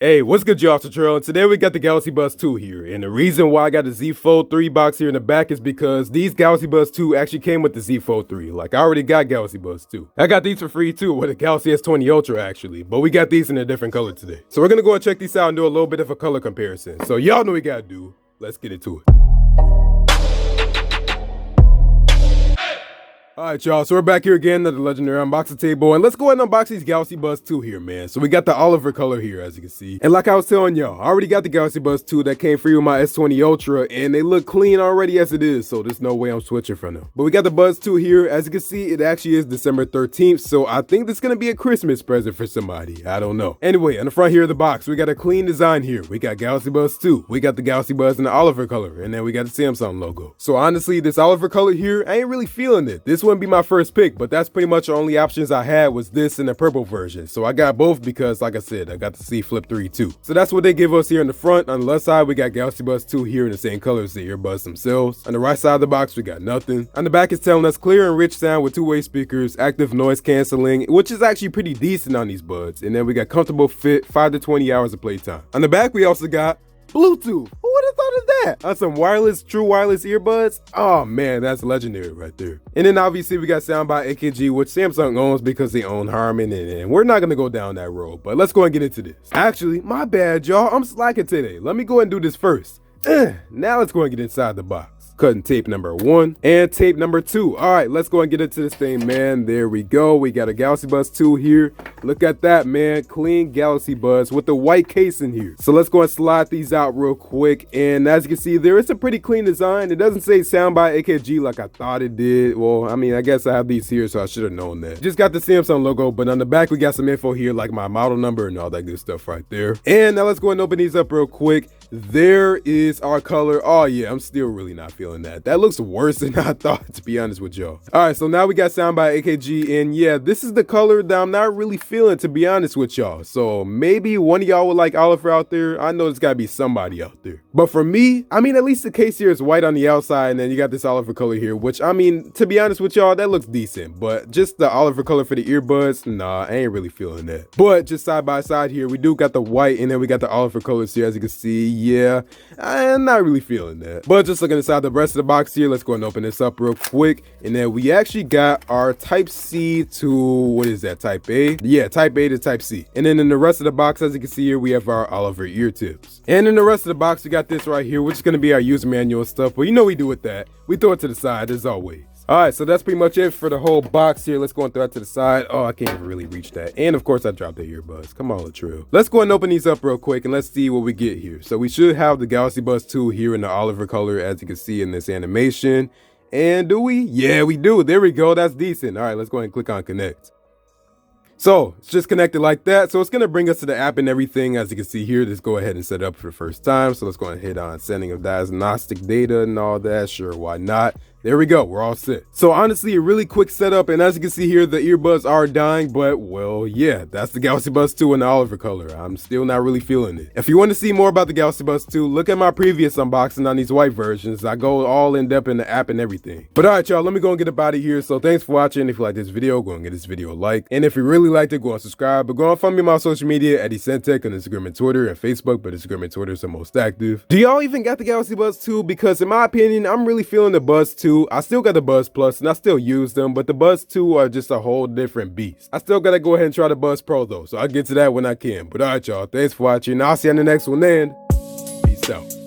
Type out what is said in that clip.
Hey, what's good, y'all? It's Latrell, and today we got the Galaxy Buds2 here. And the reason why I got the Z Fold 3 box here in the back is because these Galaxy Buds 2 actually came with the Z Fold 3. Like, I already got Galaxy Buds 2. I got these for free too with a Galaxy S20 Ultra actually, but we got these in a different color today. So we're gonna go and check these out and do a little bit of a color comparison. So y'all know what we gotta do. Let's get into it. Alright, y'all, so we're back here again at the legendary unboxing table, and let's go ahead and unbox these Galaxy Buds 2 here, man. So we got the Oliver color here, as you can see. And like I was telling y'all, I already got the Galaxy Buds 2 that came free with my S20 Ultra, and they look clean already as it is, so there's no way I'm switching from them. But we got the Buds 2 here. As you can see, it actually is December 13th, so I think this is gonna be a Christmas present for somebody. I don't know. Anyway, on the front here of the box, we got a clean design here. We got Galaxy Buds 2. We got the Galaxy Buds in the Oliver color, and then we got the Samsung logo. So honestly, this Oliver color here, I ain't really feeling it. This wouldn't be my first pick, but that's pretty much the only options I had was this and the purple version. So I got both because, like I said, I got the C Flip 3 too. So that's what they give us here in the front. On the left side, we got Galaxy Buds 2 here in the same color as the earbuds themselves. On the right side of the box, we got nothing. On the back, it's telling us clear and rich sound with two-way speakers, active noise canceling, which is actually pretty decent on these buds. And then we got comfortable fit, 5 to 20 hours of playtime. On the back, we also got Bluetooth. Who would have thought of that? On some wireless, true wireless earbuds? Oh man, that's legendary right there. And then obviously we got sound by AKG, which Samsung owns because they own Harman, and we're not gonna go down that road, but let's go and get into this. Actually, my bad, y'all. I'm slacking today. Let me go and do this first. Now let's go and get inside the box. Cutting tape number 1 and tape number 2. All right, let's go and get into this thing, man. There we go. We got a Galaxy Buds 2 here. Look at that, man. Clean Galaxy Buds with the white case in here. So let's go and slide these out real quick. And as you can see, there is a pretty clean design. It doesn't say sound by AKG like I thought it did. Well, I mean, I guess I have these here, so I should have known that. Just got the Samsung logo, but on the back, we got some info here, like my model number and all that good stuff right there. And now let's go and open these up real quick. There is our color. Oh yeah, I'm still really not feeling that. That looks worse than I thought, to be honest with y'all. All right, so now we got sound by AKG, and yeah, this is the color that I'm not really feeling, to be honest with y'all. So maybe one of y'all would like Oliver out there. I know there's gotta be somebody out there. But for me, I mean, at least the case here is white on the outside, and then you got this Oliver color here, which I mean, to be honest with y'all, that looks decent. But just the Oliver color for the earbuds, nah, I ain't really feeling that. But just side by side here, we do got the white, and then we got the Oliver colors here, as you can see. Yeah, I'm not really feeling that. But just looking inside the rest of the box here, let's go and open this up real quick. And then we actually got our Type C to, what is that, Type A? Yeah, Type A to Type C. And then in the rest of the box, as you can see here, we have our Oliver ear tips. And in the rest of the box, we got this right here, which is going to be our user manual and stuff. But you know we do with that. We throw it to the side as always. All right, so that's pretty much it for the whole box here. Let's go and throw it to the side. Oh, I can't even really reach that. And of course, I dropped the earbuds. Come on, Latrell. Let's go and open these up real quick and let's see what we get here. So we should have the Galaxy Buds 2 here in the Oliver color, as you can see in this animation. And do we? Yeah, we do. There we go. That's decent. All right, let's go ahead and click on connect. So it's just connected like that. So it's going to bring us to the app and everything. As you can see here, let's go ahead and set it up for the first time. So let's go ahead and hit on sending of diagnostic data and all that. Sure, why not? There we go, we're all set. So honestly, a really quick setup, and as you can see here, the earbuds are dying, but well, yeah, that's the Galaxy Buds 2 in the Oliver color. I'm still not really feeling it. If you want to see more about the Galaxy Buds 2, look at my previous unboxing on these white versions. I go all in depth in the app and everything. But all right, y'all, let me go and get up out of here. So thanks for watching. If you like this video, go and get this video a like. And if you really liked it, go and subscribe. But go and follow me on my social media at Tech on Instagram and Twitter and Facebook, but Instagram and Twitter is the most active. Do y'all even got the Galaxy Buds 2? Because in my opinion, I'm really feeling the Buds 2. I still got the Buds Plus and I still use them, but the Buds 2 are just a whole different beast. I still gotta go ahead and try the Buds Pro though, so I'll get to that when I can. But alright y'all, thanks for watching. I'll see you on the next one, and peace out.